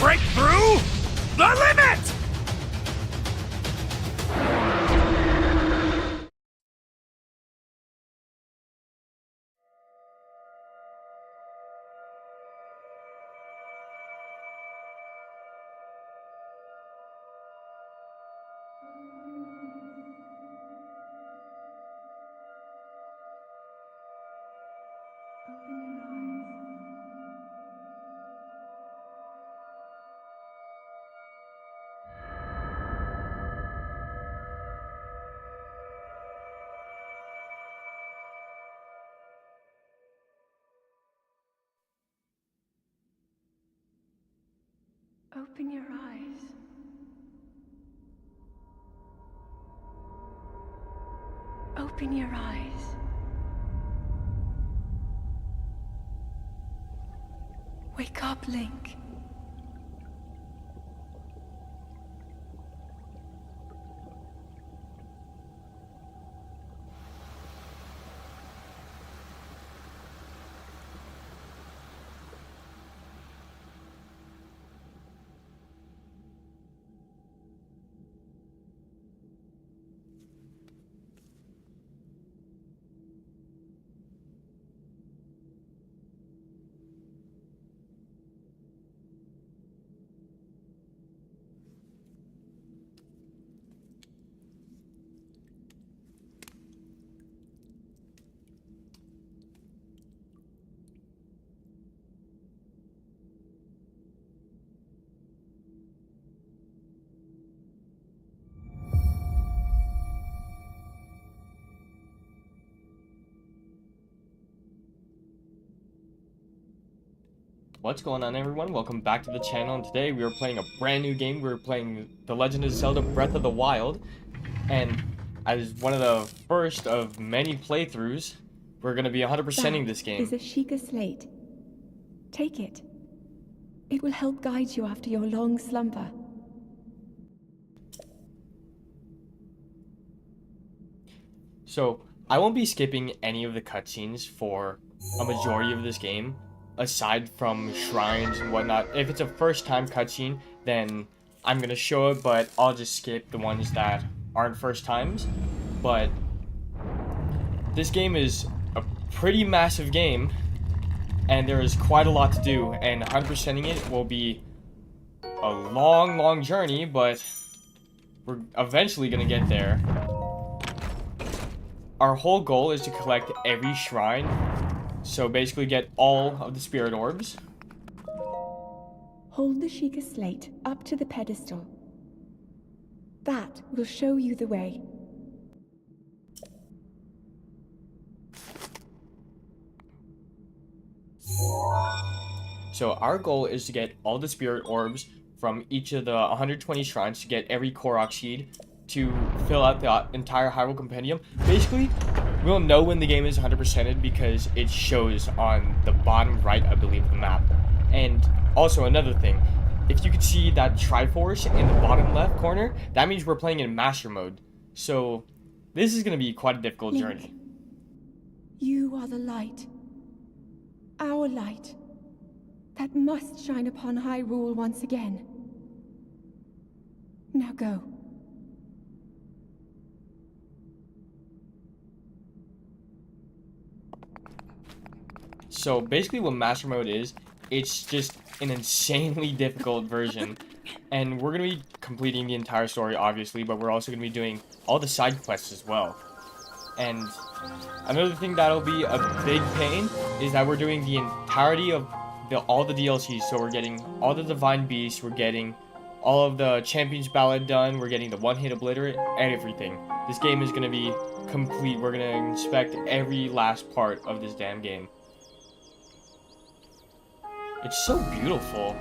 break through the limit! Open your eyes. Open your eyes. Wake up, Link. What's going on, everyone? Welcome back to the channel, and today we are playing a brand new game. We're playing The Legend of Zelda Breath of the Wild, and as one of the first of many playthroughs, we're going to be 100%ing this game. Is a Sheikah slate. Take it. It will help guide you after your long slumber. So, I won't be skipping any of the cutscenes for a majority of this game, aside from shrines and whatnot. If it's a first time cutscene, then I'm gonna show it, but I'll just skip the ones that aren't first times. But this game is a pretty massive game, and there is quite a lot to do, and 100%ing it will be a long journey, but we're eventually gonna get there. Our whole goal is to collect every shrine. So basically get all of the spirit orbs. Hold the Sheikah slate up to the pedestal. That will show you the way. So our goal is to get all the spirit orbs from each of the 120 shrines to get every Korok seed to fill out the entire Hyrule Compendium. Basically, we'll know when the game is 100%ed because it shows on the bottom right, I believe, of the map. And also another thing, if you could see that Triforce in the bottom left corner, that means we're playing in Master Mode. So this is going to be quite a difficult Link, journey. you are the light. Our light. That must shine upon Hyrule once again. Now go. So basically what Master Mode is, it's just an insanely difficult version. And we're going to be completing the entire story, obviously, but we're also going to be doing all the side quests as well. And another thing that'll be a big pain is that we're doing the entirety of all the DLCs. So we're getting all the Divine Beasts, we're getting all of the Champions Ballad done, we're getting the one-hit obliterate, and everything. This game is going to be complete. We're going to inspect every last part of this damn game. It's so beautiful.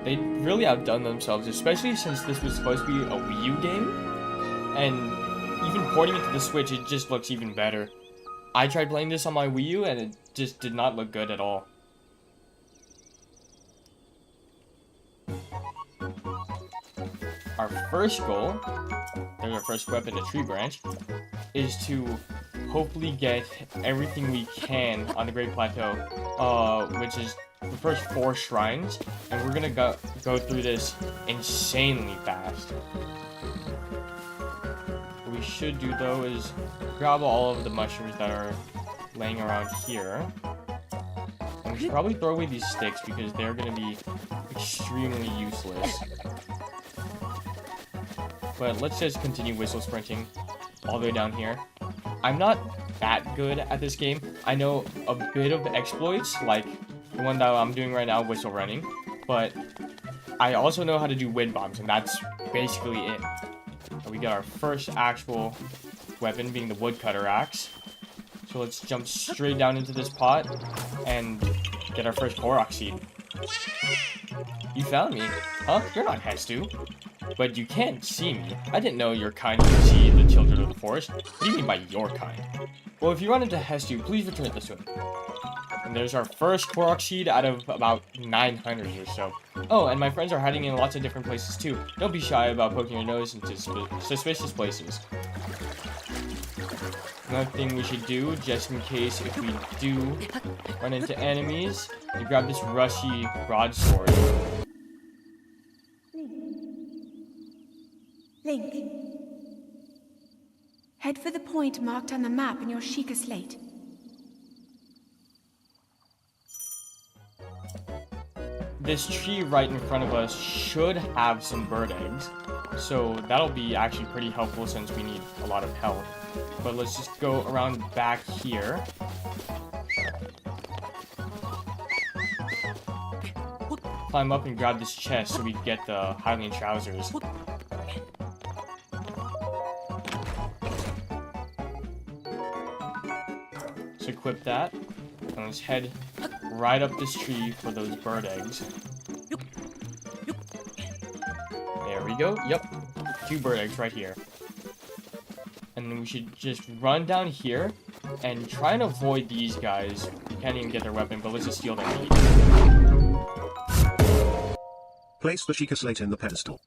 They really outdone themselves, especially since this was supposed to be a Wii U game. And even porting it to the Switch, it just looks even better. I tried playing this on my Wii U, and it just did not look good at all. Our first goal, there's our first weapon, a tree branch, is to hopefully get everything we can on the Great Plateau, which is the first 4 shrines, and we're gonna go through this insanely fast. What we should do though is grab all of the mushrooms that are laying around here. And we should probably throw away these sticks because they're going to be extremely useless. But let's just continue whistle sprinting all the way down here. I'm not that good at this game. I know a bit of exploits, like the one that I'm doing right now, whistle running. But I also know how to do wind bombs, and that's basically it. We got our first actual weapon being the woodcutter axe. So let's jump straight down into this pot and get our first Korok seed. You found me. Huh? You're not Hestu. But you can't see me. I didn't know your kind could see the children of the forest. What do you mean by your kind? Well, if you run into Hestu, please return it this way. And there's our first Korok seed out of about 900 or so. Oh, and my friends are hiding in lots of different places too. Don't be shy about poking your nose into suspicious places. Another thing we should do, just in case if we do run into enemies, you grab this rushy broadsword. Link. Head for the point marked on the map in your Sheikah slate. This tree right in front of us should have some bird eggs, so that'll be actually pretty helpful since we need a lot of health. But let's just go around back here. Climb up and grab this chest so we get the Hylian trousers. Let's equip that, and let's head right up this tree for those bird eggs. There we go. Yep, 2 bird eggs right here. And then we should just run down here and try and avoid these guys. We can't even get their weapon, but let's just steal their meat. Place the Sheikah slate in the pedestal.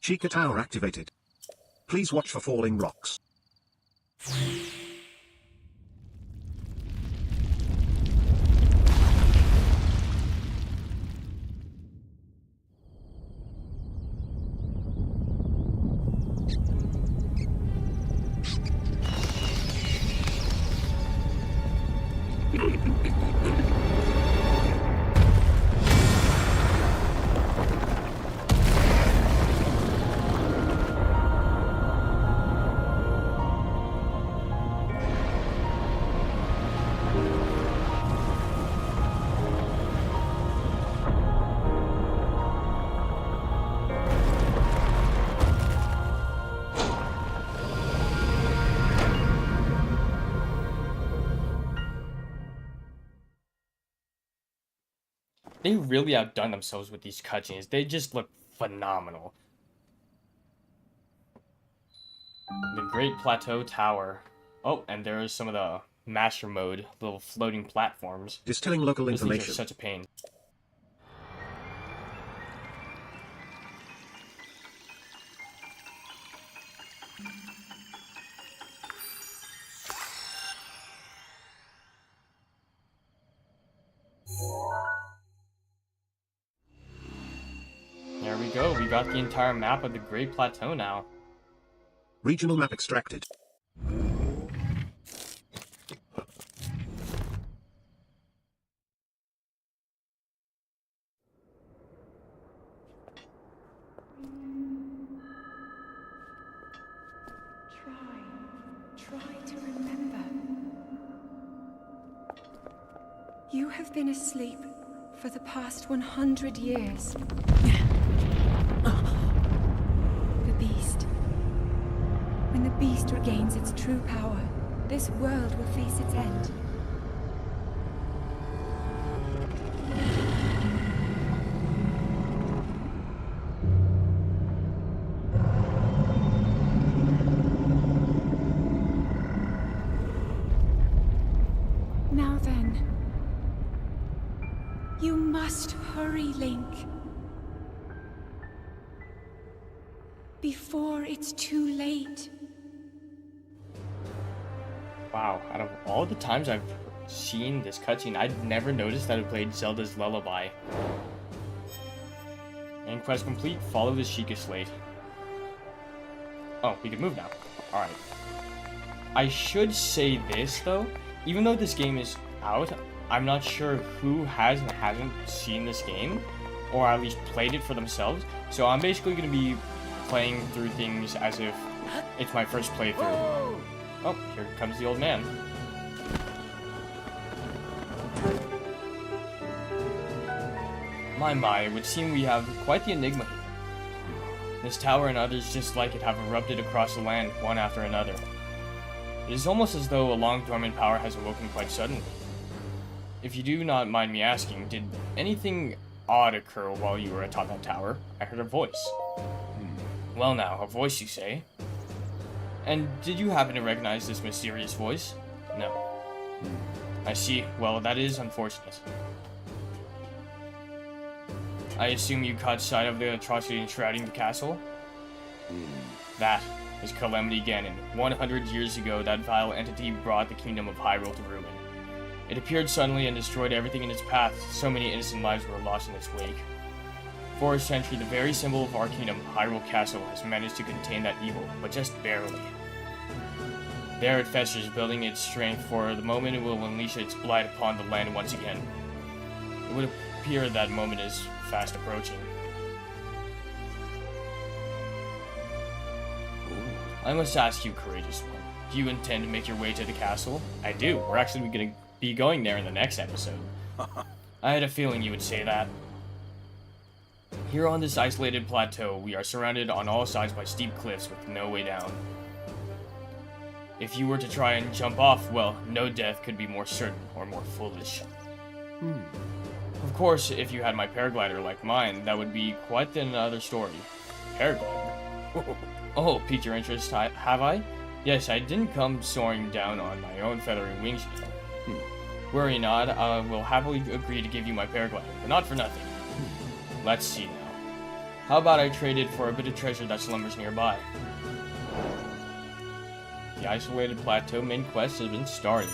Sheikah tower activated. Please watch for falling rocks. They really outdone themselves with these cutscenes. They just look phenomenal. The Great Plateau Tower. Oh, and there's some of the Master Mode, little floating platforms. Distilling local Those things information. are such a pain. There we go. We got the entire map of the Great Plateau now. Regional map extracted. Try to remember. You have been asleep for the past 100 years. The beast. When the beast regains its true power, this world will face its end. Now then, you must hurry, Link. before it's too late. Wow, out of all the times I've seen this cutscene, I'd never noticed that it played Zelda's Lullaby. Main quest complete, follow the Sheikah Slate. Oh, we can move now. Alright. I should say this, though. Even though this game is out, I'm not sure who has and hasn't seen this game, or at least played it for themselves. So I'm basically going to be playing through things as if it's my first playthrough. Oh, here comes the old man. My, it would seem we have quite the enigma here. This tower and others just like it have erupted across the land, one after another. It is almost as though a long-dormant power has awoken quite suddenly. If you do not mind me asking, did anything odd occur while you were atop that tower? I heard a voice. Well now, a voice you say? And did you happen to recognize this mysterious voice? No. I see. Well, that is unfortunate. I assume you caught sight of the atrocity enshrouding the castle? That is Calamity Ganon. 100 years ago, that vile entity brought the kingdom of Hyrule to ruin. It appeared suddenly and destroyed everything in its path. So many innocent lives were lost in its wake. For a century, the very symbol of our kingdom, Hyrule Castle, has managed to contain that evil, but just barely. There it festers, building its strength for the moment it will unleash its blight upon the land once again. It would appear that moment is fast approaching. I must ask you, courageous one, do you intend to make your way to the castle? I do. We're actually going to be going there in the next episode. I had a feeling you would say that. Here on this isolated plateau, we are surrounded on all sides by steep cliffs with no way down. If you were to try and jump off, well, no death could be more certain or more foolish. Of course, if you had my paraglider like mine, that would be quite another story. Paraglider? Oh, piqued your interest, have I? Yes, I didn't come soaring down on my own feathery wings. Worry not, I will happily agree to give you my paraglider, but not for nothing. Let's see now. How about I trade it for a bit of treasure that slumbers nearby? The isolated plateau main quest has been started.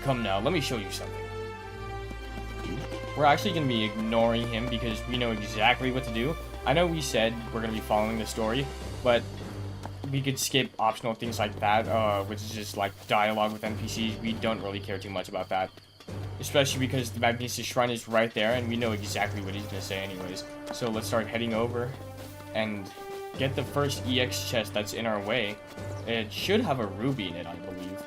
Come now, let me show you something. We're actually going to be ignoring him because we know exactly what to do. I know we said we're going to be following the story, but we could skip optional things like that, which is just like dialogue with NPCs. We don't really care too much about that. Especially because the Magnesis Shrine is right there and we know exactly what he's going to say anyways. So let's start heading over and get the first EX chest that's in our way. It should have a ruby in it, I believe.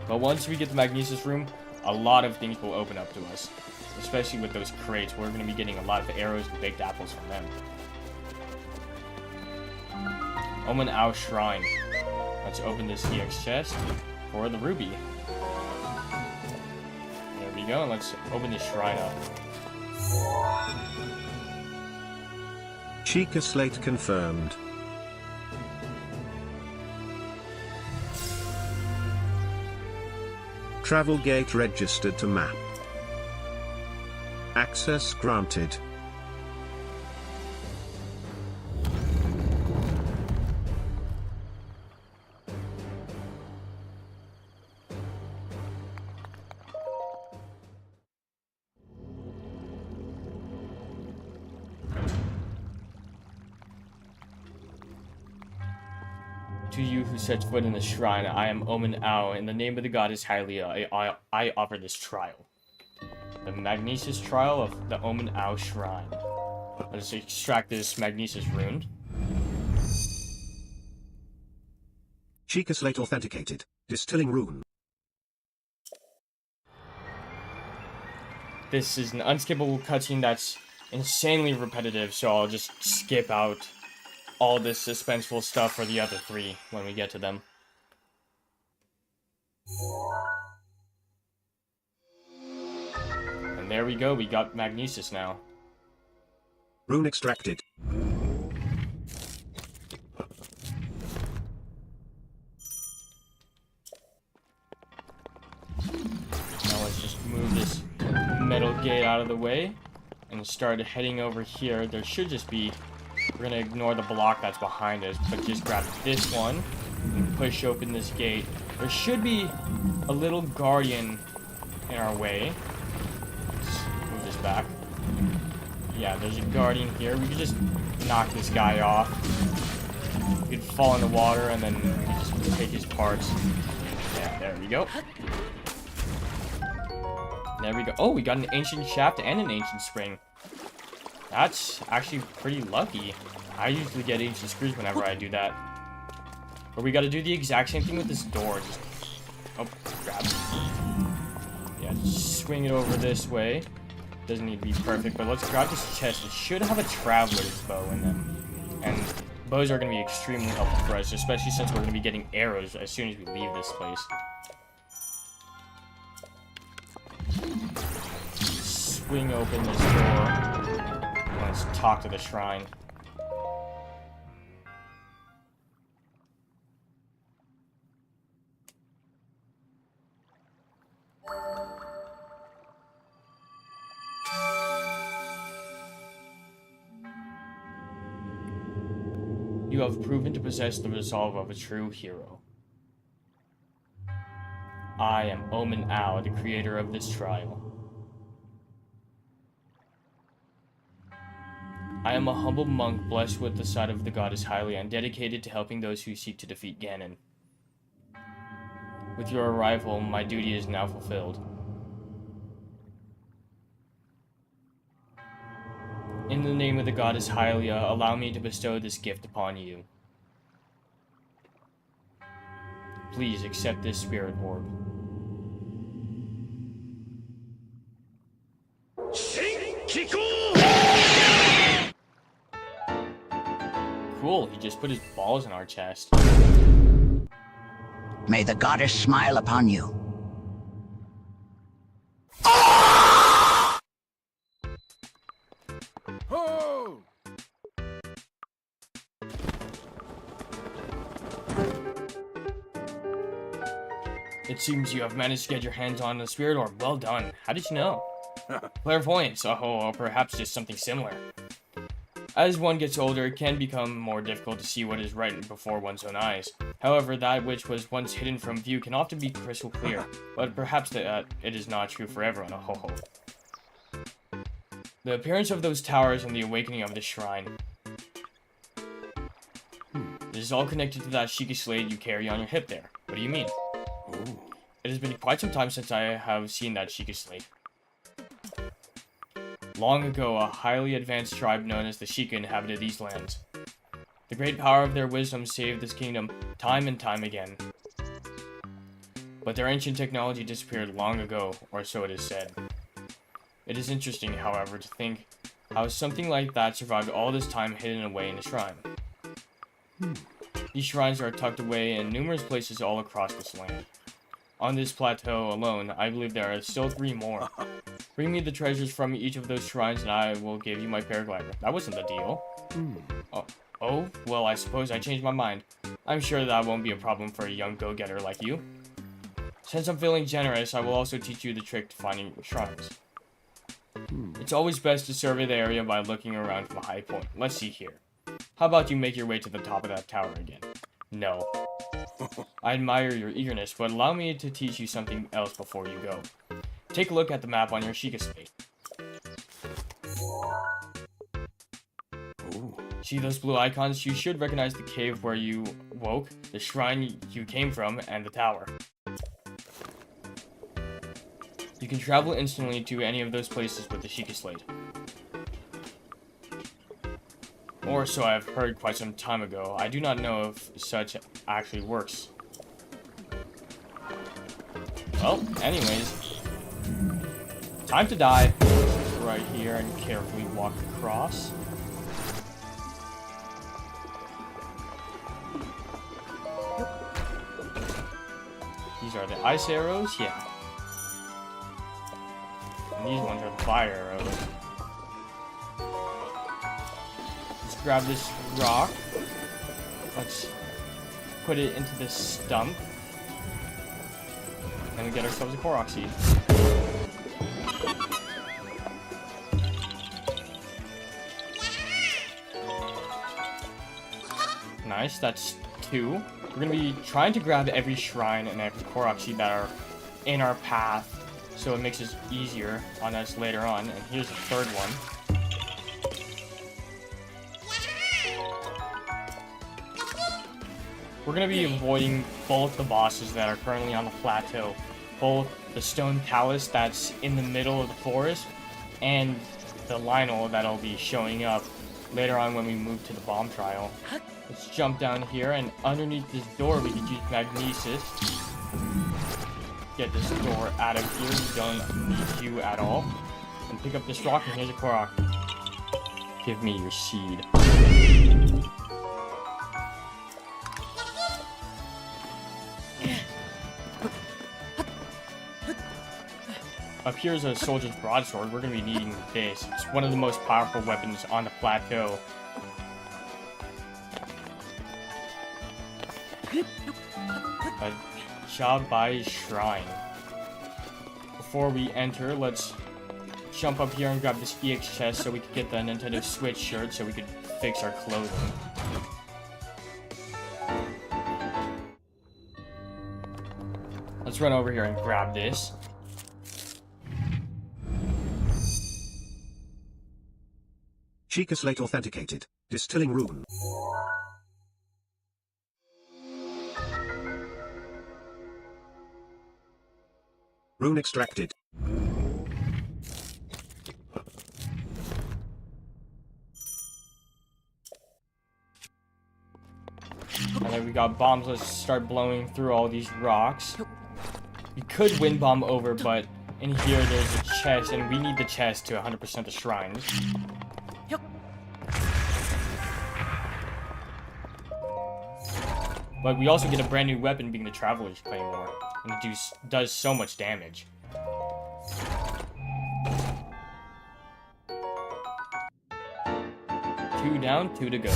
But once we get the Magnesis room, a lot of things will open up to us. Especially with those crates, we're going to be getting a lot of arrows and baked apples from them. Omen Ao Shrine. Let's open this EX chest for the ruby. There we go, and let's open this shrine up. Sheikah Slate confirmed. Travel gate registered to map. Access granted. To you who set foot in the shrine, I am Omen Ao. In the name of the goddess Hylia, I offer this trial. The Magnesis trial of the Omen Ao Shrine. Let's extract this Magnesis rune. Sheikah Slate authenticated. Distilling rune. This is an unskippable cutscene that's insanely repetitive, so I'll just skip out all this suspenseful stuff for the other three when we get to them. And there we go, we got Magnesis now. Rune extracted. Now let's just move this metal gate out of the way and start heading over here, there should just be... We're gonna ignore the block that's behind us, but just grab this one and push open this gate. There should be a little guardian in our way. Let's move this back. Yeah, there's a guardian here. We could just knock this guy off. We could fall in the water and then we could just take his parts. Yeah, there we go. There we go. Oh, we got an ancient shaft and an ancient spring. That's actually pretty lucky. I usually get ancient screws whenever I do that. But we gotta do the exact same thing with this door. Just, oh, grab it. Yeah, just swing it over this way. Doesn't need to be perfect, but let's grab this chest. It should have a traveler's bow in them. And bows are going to be extremely helpful for us, especially since we're going to be getting arrows as soon as we leave this place. Swing open this door. Let's talk to the shrine. You have proven to possess the resolve of a true hero. I am Omen Ao, the creator of this trial. I am a humble monk blessed with the sight of the goddess Hylia and dedicated to helping those who seek to defeat Ganon. With your arrival, my duty is now fulfilled. In the name of the goddess Hylia, allow me to bestow this gift upon you. Please accept this spirit orb. Cool, he just put his balls in our chest. May the goddess smile upon you. Oh! It seems you have managed to get your hands on the spirit orb. Well done. How did you know? Clairvoyance. Oh, perhaps just something similar. As one gets older, it can become more difficult to see what is right before one's own eyes. However, that which was once hidden from view can often be crystal clear, but perhaps it is not true for everyone. Oh, ho, ho. The appearance of those towers and the awakening of the shrine. This is all connected to that Sheikah Slate you carry on your hip there. What do you mean? Ooh. It has been quite some time since I have seen that Sheikah Slate. Long ago, a highly advanced tribe known as the Sheikah inhabited these lands. The great power of their wisdom saved this kingdom time and time again. But their ancient technology disappeared long ago, or so it is said. It is interesting, however, to think how something like that survived all this time hidden away in a shrine. These shrines are tucked away in numerous places all across this land. On this plateau alone, I believe there are still 3 more. Bring me the treasures from each of those shrines and I will give you my paraglider. That wasn't the deal. Oh, well, I suppose I changed my mind. I'm sure that won't be a problem for a young go-getter like you. Since I'm feeling generous, I will also teach you the trick to finding shrines. It's always best to survey the area by looking around from a high point. Let's see here. How about you make your way to the top of that tower again? No. I admire your eagerness, but allow me to teach you something else before you go. Take a look at the map on your Sheikah Slate. See those blue icons? You should recognize the cave where you woke, the shrine you came from, and the tower. You can travel instantly to any of those places with the Sheikah Slate. Or so I've heard quite some time ago. I do not know if such actually works. Well, anyways. Time to die. Right here and carefully walk across. These are the ice arrows? Yeah. And these ones are the fire arrows. Let's grab this rock. Let's put it into this stump. And we get ourselves a Korok seed. Nice, that's 2. We're gonna be trying to grab every shrine and every Korok seed that are in our path, so it makes it easier on us later on. And here's the 3rd one. We're going to be avoiding both the bosses that are currently on the plateau. Both the stone palace that's in the middle of the forest and the Lionel that'll be showing up later on when we move to the bomb trial. Let's jump down here, and underneath this door we can use Magnesis. Get this door out of here. We don't need you at all. And pick up this rock, and here's a Korok. Give me your seed. Up here is a soldier's broadsword. We're going to be needing this. It's one of the most powerful weapons on the plateau. A Jabai Shrine. Before we enter, let's jump up here and grab this EX chest so we can get the Nintendo Switch shirt so we can fix our clothing. Let's run over here and grab this. Chica Slate authenticated. Distilling rune. Rune extracted. And then we got bombs. Let's start blowing through all these rocks. You could wind bomb over, but in here there's a chest, and we need the chest to 100% the shrines. But we also get a brand new weapon being the Traveler's Claymore, and it does so much damage. Two down, 2 to go.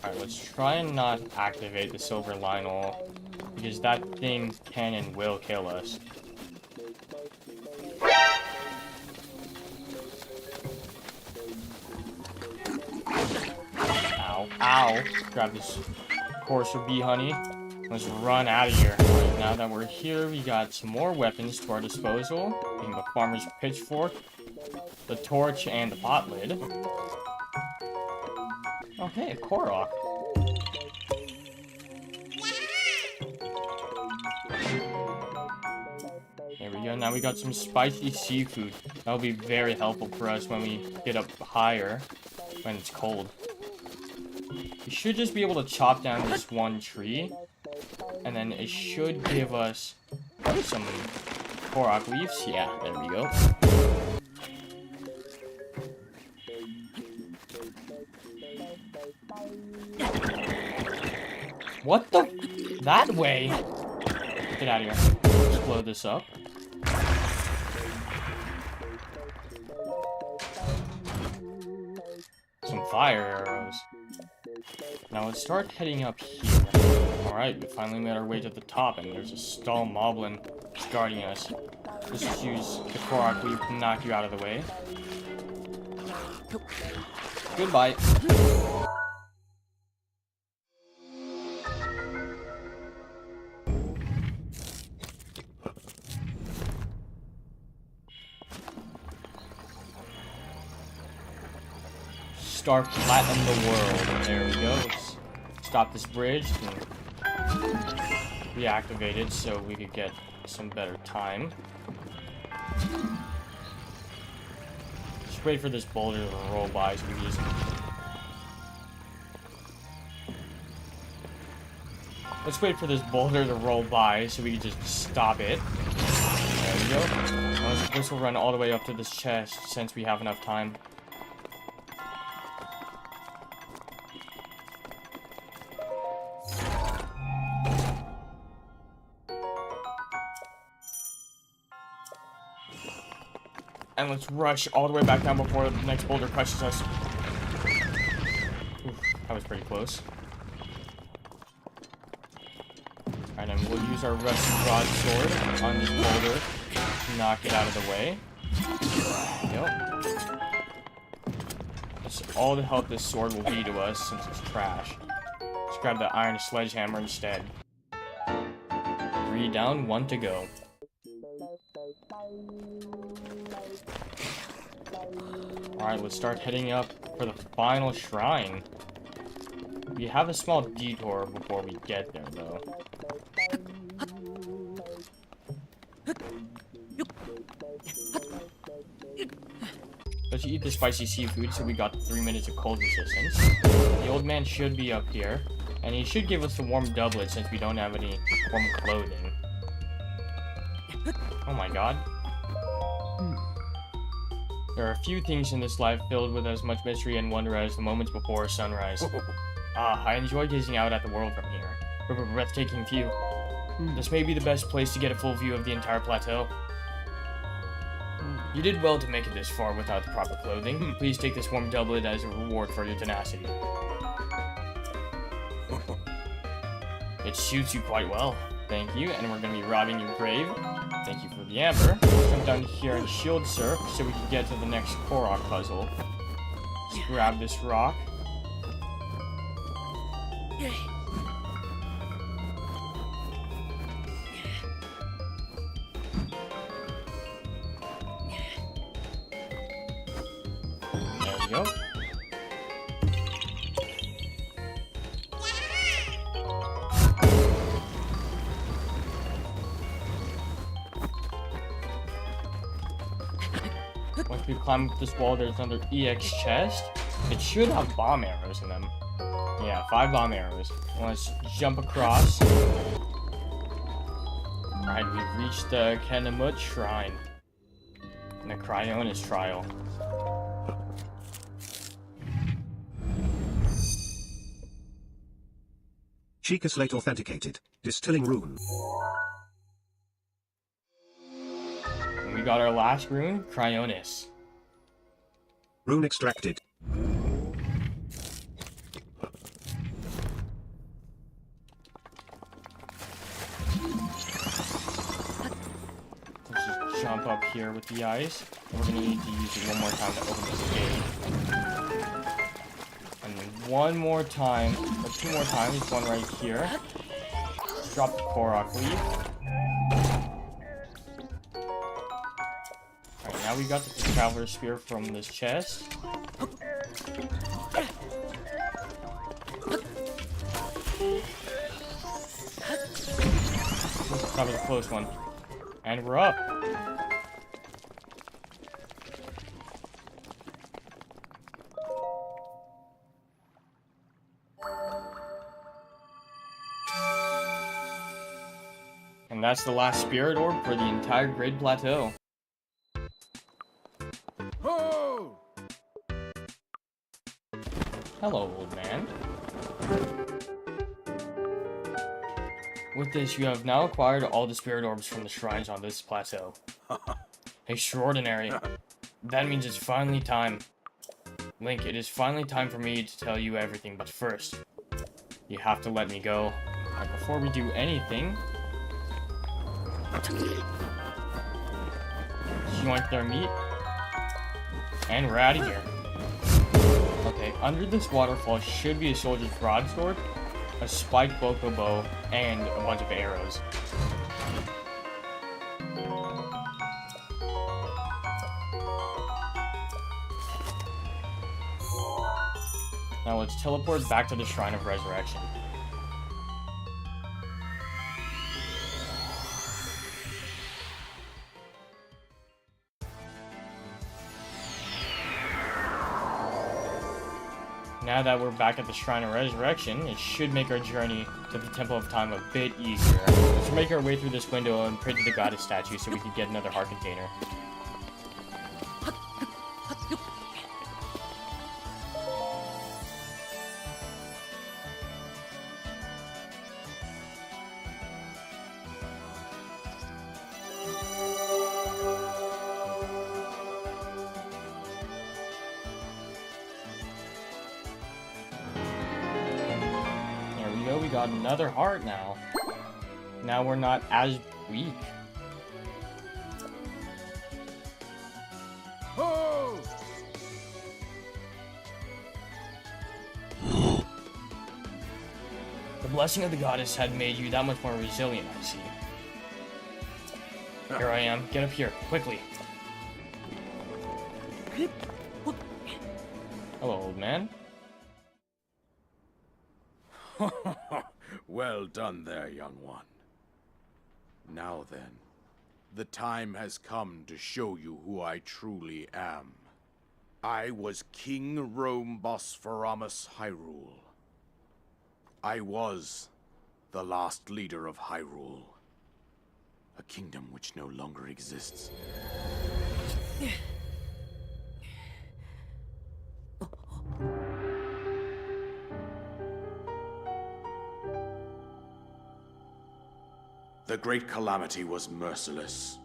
Alright, let's try and not activate the Silver Lionel, because that thing can and will kill us. Ow, ow. Grab this Courser Bee Honey. Let's run out of here. Right, now that we're here, we got some more weapons to our disposal, being the Farmer's Pitchfork, the Torch, and the Pot Lid. Oh hey, a Korok. There we go, now we got some spicy seafood. That'll be very helpful for us when we get up higher, when it's cold. We should just be able to chop down this one tree, and then it should give us some Korok leaves. Yeah, there we go. What the? That way? Get out of here. Let's blow this up. Some fire arrows. Now let's start heading up here. Alright, we finally made our way to the top, and there's a stall moblin guarding us. Let's just use the Korok leaf to knock you out of the way. Goodbye. Star flatten the world. There we go. Let's stop this bridge and reactivate it so we could get some better time. Just wait for this boulder to roll by so we can just... Let's wait for this boulder to roll by so we can just stop it. There we go. This will run all the way up to this chest since we have enough time. And let's rush all the way back down before the next boulder crushes us. Oof, that was pretty close. Alright, and we'll use our rusty broadsword on this boulder to knock it out of the way. Yep. That's all the help this sword will be to us since it's trash. Let's grab the iron sledgehammer instead. 3 down, 1 to go. Alright, let's start heading up for the final shrine. We have a small detour before we get there, though. Let's eat the spicy seafood, so we got 3 minutes of cold resistance. The old man should be up here, and he should give us a warm doublet since we don't have any warm clothing. Oh my god. There are a few things in this life filled with as much mystery and wonder as the moments before sunrise. I enjoy gazing out at the world from here. A breathtaking view. This may be the best place to get a full view of the entire plateau. You did well to make it this far without the proper clothing. Please take this warm doublet as a reward for your tenacity. It suits you quite well. Thank you, and we're going to be robbing your grave. Thank you for the amber. Come down here and shield surf so we can get to the next Korok puzzle. Let's grab this rock. There we go. Once we climb up this wall, there's another EX chest. It should have bomb arrows in them. Yeah, 5 bomb arrows. Let's jump across. Alright, we've reached the Kenamut Shrine. And the Cryonis Trial. Chica Slate authenticated. Distilling rune. And we got our last rune, Cryonis. Rune extracted. Let's just jump up here with the ice. We're gonna need to use it one more time to open this gate. And then one more time, or 2 more times, one right here. Drop the Korok leaf. Alright, now we got the Traveler's Spear from this chest. That was a close one. And we're up. And that's the last spirit orb for the entire Great Plateau. Ho! Hello, old man. With this, you have now acquired all the spirit orbs from the shrines on this plateau. Extraordinary. That means it's finally time. Link, it is finally time for me to tell you everything, but first, you have to let me go. And before we do anything, joint their meat, and we're out of here. Okay, under this waterfall should be a soldier's broadsword, a spiked boko bow, and a bunch of arrows. Now let's teleport back to the Shrine of Resurrection. Now that we're back at the Shrine of Resurrection, it should make our journey to the Temple of Time a bit easier. Let's make our way through this window and pray to the goddess statue so we can get another heart container. We got another heart now. Now we're not as weak. Ho! blessing of the goddess had made you that much more resilient, I see. Here I am. Get up here, quickly. Hello, old man. Well done there, young one. Now then, the time has come to show you who I truly am. I was King Rome Bosphoramos Hyrule. I was the last leader of Hyrule. A kingdom which no longer exists. The Great Calamity was merciless.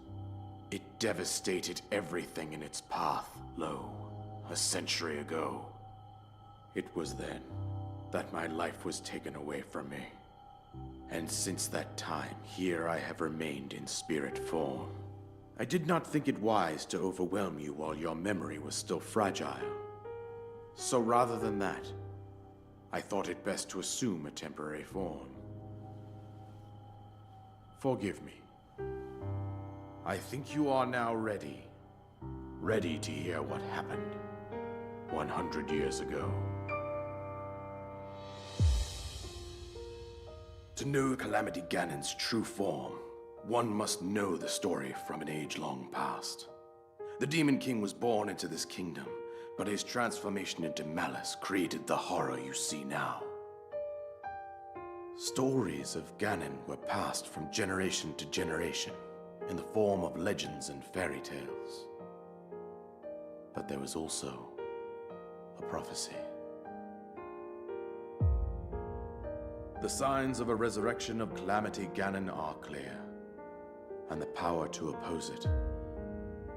It devastated everything in its path, a century ago. It was then that my life was taken away from me. And since that time, here I have remained in spirit form. I did not think it wise to overwhelm you while your memory was still fragile. So rather than that, I thought it best to assume a temporary form. Forgive me. I think you are now ready. Ready to hear what happened 100 years ago. To know Calamity Ganon's true form, one must know the story from an age-long past. The Demon King was born into this kingdom, but his transformation into malice created the horror you see now. Stories of Ganon were passed from generation to generation in the form of legends and fairy tales. But there was also a prophecy. The signs of a resurrection of Calamity Ganon are clear, and the power to oppose it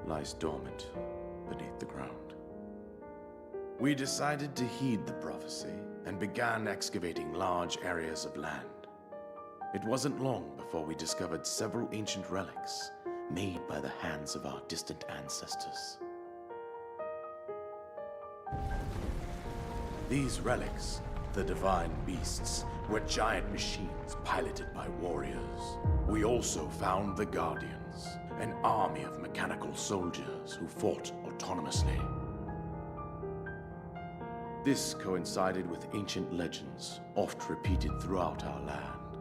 lies dormant beneath the ground. We decided to heed the prophecy and began excavating large areas of land. It wasn't long before we discovered several ancient relics made by the hands of our distant ancestors. These relics, the divine beasts, were giant machines piloted by warriors. We also found the Guardians, an army of mechanical soldiers who fought autonomously. This coincided with ancient legends, oft repeated throughout our land.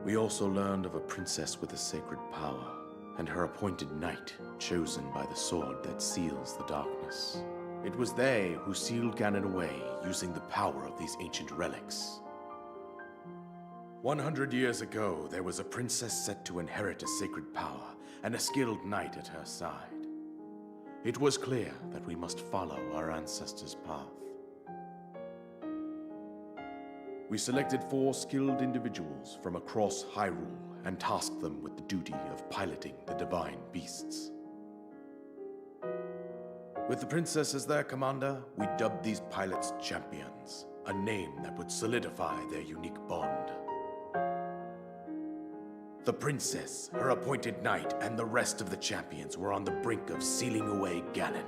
We also learned of a princess with a sacred power, and her appointed knight, chosen by the sword that seals the darkness. It was they who sealed Ganon away using the power of these ancient relics. 100 years ago, there was a princess set to inherit a sacred power, and a skilled knight at her side. It was clear that we must follow our ancestors' path. We selected 4 skilled individuals from across Hyrule and tasked them with the duty of piloting the divine beasts. With the princess as their commander, we dubbed these pilots champions, a name that would solidify their unique bond. The princess, her appointed knight, and the rest of the champions were on the brink of sealing away Ganon.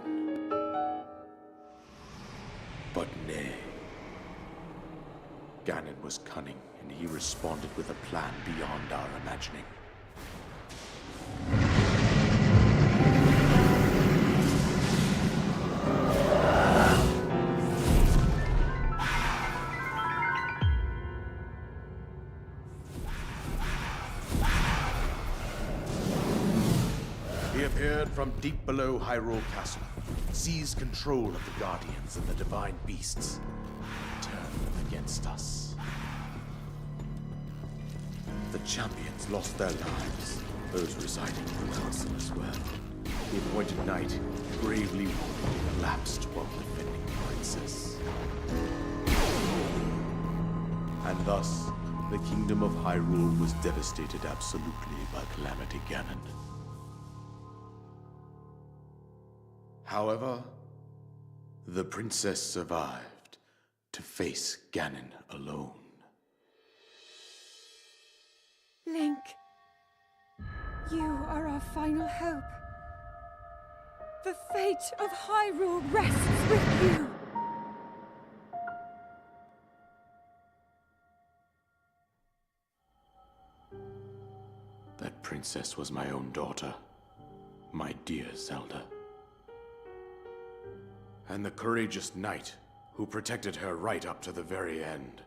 But nay. Ganon was cunning, and he responded with a plan beyond our imagining. He appeared from deep below Hyrule Castle, seized control of the Guardians and the divine beasts, and turned them against us. The champions lost their lives, those residing in the castle as well. The appointed knight, bravely wounded, collapsed while defending the princess. And thus, the kingdom of Hyrule was devastated absolutely by Calamity Ganon. However, the princess survived to face Ganon alone. Link, you are our final hope. The fate of Hyrule rests with you. princess was my own daughter, my dear Zelda. And the courageous knight who protected her right up to the very end.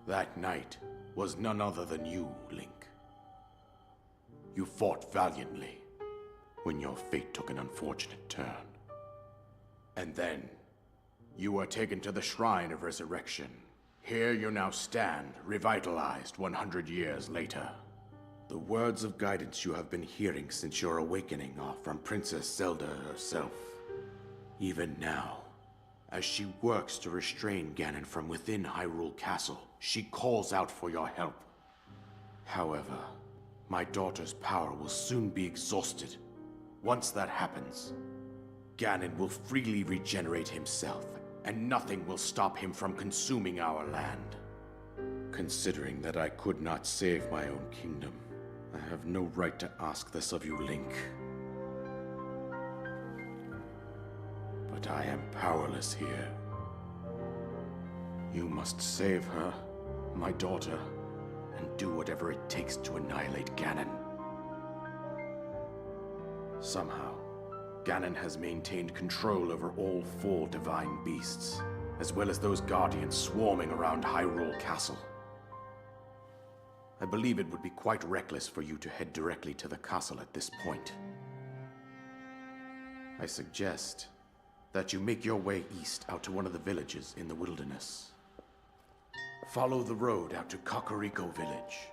That knight was none other than you, Link. You fought valiantly when your fate took an unfortunate turn. And then, you were taken to the Shrine of Resurrection. Here you now stand, revitalized 100 years later. The words of guidance you have been hearing since your awakening are from Princess Zelda herself. Even now, as she works to restrain Ganon from within Hyrule Castle, she calls out for your help. However, my daughter's power will soon be exhausted. Once that happens, Ganon will freely regenerate himself, and nothing will stop him from consuming our land. Considering that I could not save my own kingdom, I have no right to ask this of you, Link. But I am powerless here. You must save her, my daughter, and do whatever it takes to annihilate Ganon. Somehow, Ganon has maintained control over all 4 divine beasts, as well as those guardians swarming around Hyrule Castle. I believe it would be quite reckless for you to head directly to the castle at this point. I suggest that you make your way east out to one of the villages in the wilderness. Follow the road out to Kakariko Village.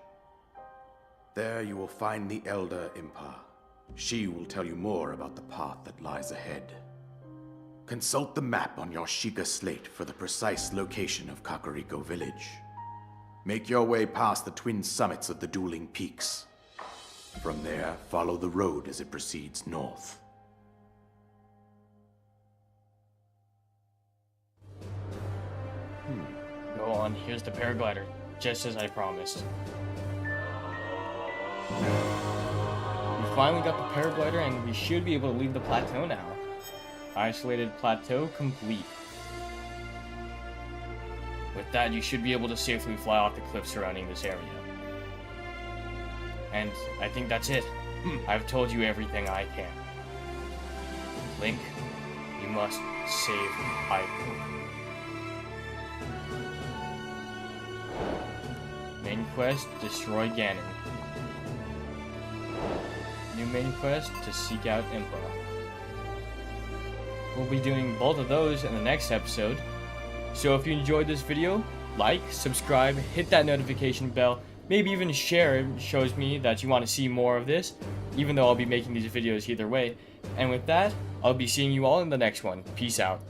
There you will find the Elder Impa. She will tell you more about the path that lies ahead. Consult the map on your Sheikah slate for the precise location of Kakariko Village. Make your way past the twin summits of the dueling peaks. From there, follow the road as it proceeds north. Go on, here's the paraglider, just as I promised. We finally got the paraglider and we should be able to leave the plateau now. Isolated plateau complete. With that, you should be able to safely fly off the cliff surrounding this area. And I think that's it. I've told you everything I can. Link, you must save Hyrule. Main quest, destroy Ganon. New main quest, to seek out Impa. We'll be doing both of those in the next episode. So if you enjoyed this video, like, subscribe, hit that notification bell, maybe even share. It shows me that you want to see more of this, even though I'll be making these videos either way. And with that, I'll be seeing you all in the next one. Peace out.